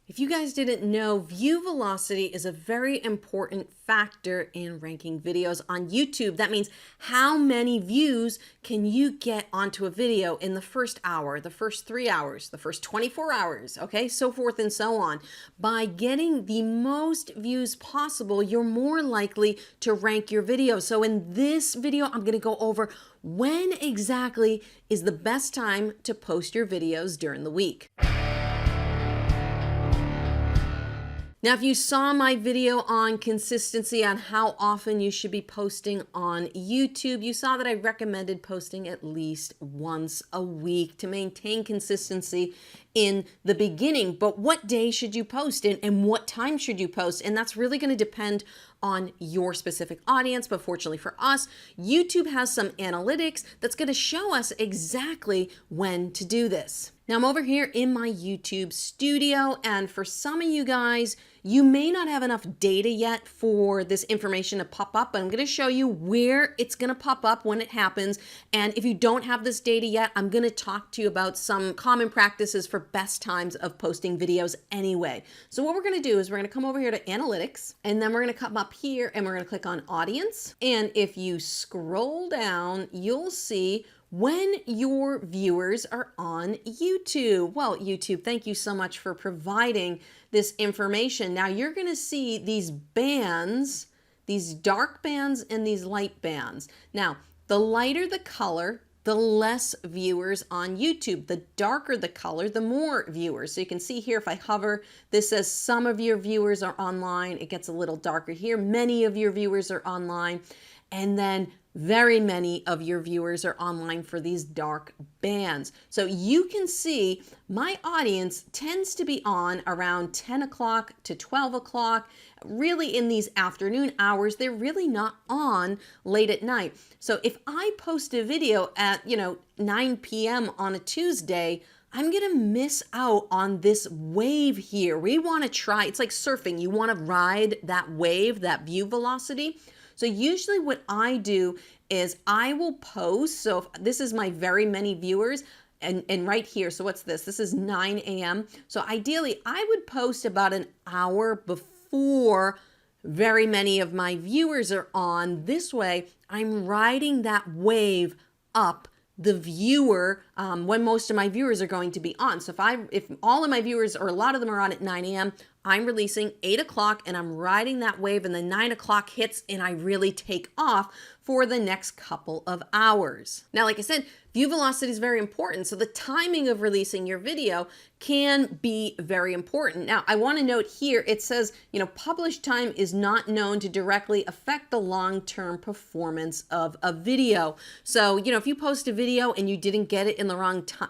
If you guys didn't know, view velocity is a very important factor in ranking videos on YouTube. That means how many views can you get onto a video in the first hour, the first 3 hours, the first 24 hours, okay, so forth and so on. By getting the most views possible, you're more likely to rank your video. So in this video, I'm going to go over when exactly is the best time to post your videos during the week. Now, if you saw my video on consistency on how often you should be posting on YouTube, you saw that I recommended posting at least once a week to maintain consistency in the beginning. But what day should you post and what time should you post? And that's really going to depend on your specific audience. But fortunately for us, YouTube has some analytics that's going to show us exactly when to do this. Now I'm over here in my YouTube studio, and for some of you guys, you may not have enough data yet for this information to pop up, but I'm going to show you where it's going to pop up when it happens. And if you don't have this data yet, I'm going to talk to you about some common practices for best times of posting videos anyway. So what we're going to do is we're going to come over here to analytics, and then we're going to come up here and we're going to click on audience. And if you scroll down, you'll see when your viewers are on YouTube. Well, YouTube, thank you so much for providing this information. Now you're going to see these bands, these dark bands and these light bands. Now, the lighter the color, the less viewers on YouTube. The darker the color, the more viewers. So you can see here, if I hover, this says some of your viewers are online. It gets a little darker here. Many of your viewers are online. And then very many of your viewers are online for these dark bands. So you can see my audience tends to be on around 10 o'clock to 12 o'clock, really in these afternoon hours. They're really not on late at night. So if I post a video at 9 p.m. on a Tuesday, I'm going to miss out on this wave here. We want to try, it's like surfing. You want to ride that wave, that view velocity. So usually what I do is I will post, so if this is my very many viewers, and right here, so what's this? This is 9 a.m. So ideally, I would post about an hour before very many of my viewers are on. This way, I'm riding that wave up the viewer when most of my viewers are going to be on. So if all of my viewers, or a lot of them, are on at 9 a.m., I'm releasing 8 o'clock and I'm riding that wave, and then 9 o'clock hits and I really take off for the next couple of hours. Now, like I said, view velocity is very important. So the timing of releasing your video can be very important. Now, I want to note here, it says, published time is not known to directly affect the long-term performance of a video. So, if you post a video and you didn't get it in the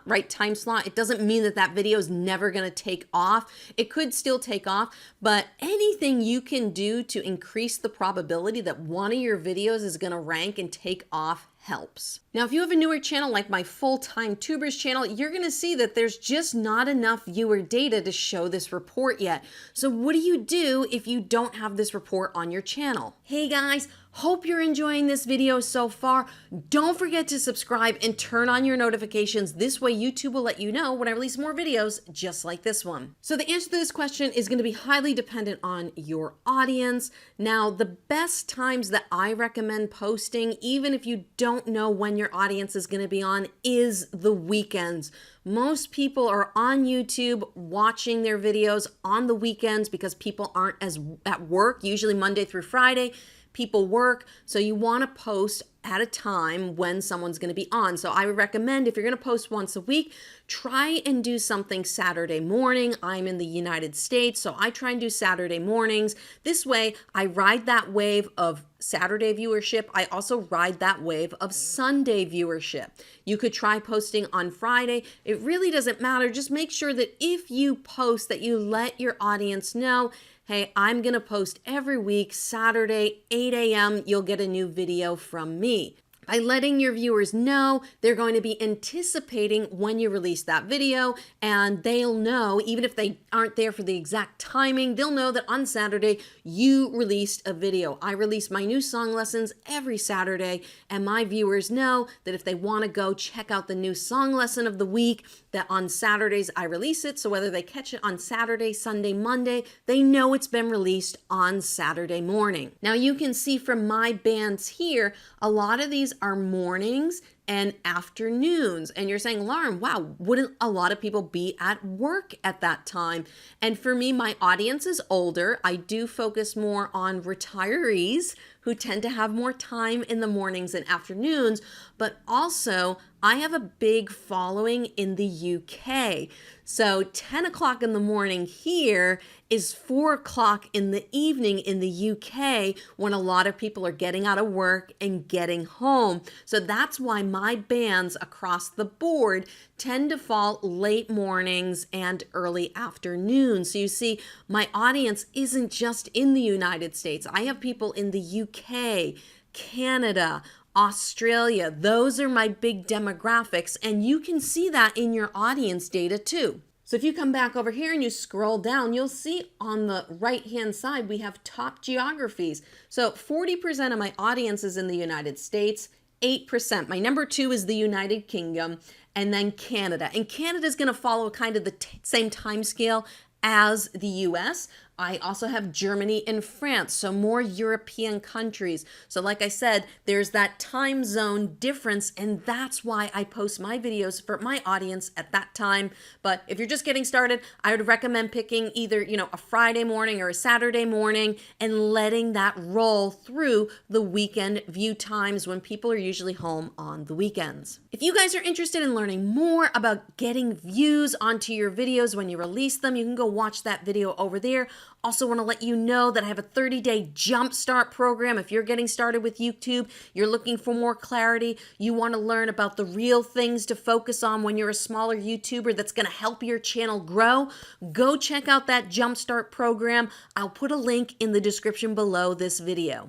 right time slot, it doesn't mean that that video is never going to take off. It could still take off, but anything you can do to increase the probability that one of your videos is going to rank and take off helps. Now, if you have a newer channel like my full-time tubers channel, you're going to see that there's just not enough viewer data to show this report yet. So what do you do if you don't have this report on your channel? Hey guys, hope you're enjoying this video so far. Don't forget to subscribe and turn on your notifications. This way YouTube will let you know when I release more videos just like this one. So the answer to this question is going to be highly dependent on your audience. Now, the best times that I recommend posting, even if you don't know when your audience is going to be on, is the weekends. Most people are on YouTube watching their videos on the weekends because people aren't as at work, usually Monday through Friday. People work, so you want to post at a time when someone's going to be on. So I would recommend, if you're going to post once a week, try and do something Saturday morning. I'm in the United States, so I try and do Saturday mornings. This way, I ride that wave of Saturday viewership. I also ride that wave of Sunday viewership. You could try posting on Friday. It really doesn't matter. Just make sure that if you post, that you let your audience know, hey, I'm going to post every week, Saturday, 8 a.m., you'll get a new video from me. by letting your viewers know. They're going to be anticipating when you release that video, and they'll know, even if they aren't there for the exact timing, they'll know that on Saturday you released a video. I release my new song lessons every Saturday, and my viewers know that if they want to go check out the new song lesson of the week, that on Saturdays I release it. So whether they catch it on Saturday, Sunday, Monday, they know it's been released on Saturday morning. Now you can see from my bands here, a lot of these are mornings and afternoons. And you're saying, Lauren, wow, wouldn't a lot of people be at work at that time? And for me, my audience is older. I do focus more on retirees who tend to have more time in the mornings and afternoons, but also I have a big following in the UK. So 10 o'clock in the morning here is 4 o'clock in the evening in the UK, when a lot of people are getting out of work and getting home. So that's why my bands across the board tend to fall late mornings and early afternoons. So you see, my audience isn't just in the United States. I have people in the UK, Canada, Australia. Those are my big demographics, and you can see that in your audience data too. So if you come back over here and you scroll down, you'll see on the right-hand side, we have top geographies. So 40% of my audience is in the United States, 8%. My number 2 is the United Kingdom, and then Canada. And Canada is going to follow kind of the same time scale as the US. I also have Germany and France, so more European countries. So like I said, there's that time zone difference, and that's why I post my videos for my audience at that time. But if you're just getting started, I would recommend picking either, a Friday morning or a Saturday morning and letting that roll through the weekend view times when people are usually home on the weekends. If you guys are interested in learning more about getting views onto your videos when you release them, you can go watch that video over there. Also want to let you know that I have a 30-day jumpstart program. If you're getting started with YouTube, you're looking for more clarity, you want to learn about the real things to focus on when you're a smaller YouTuber that's going to help your channel grow, go check out that jumpstart program. I'll put a link in the description below this video.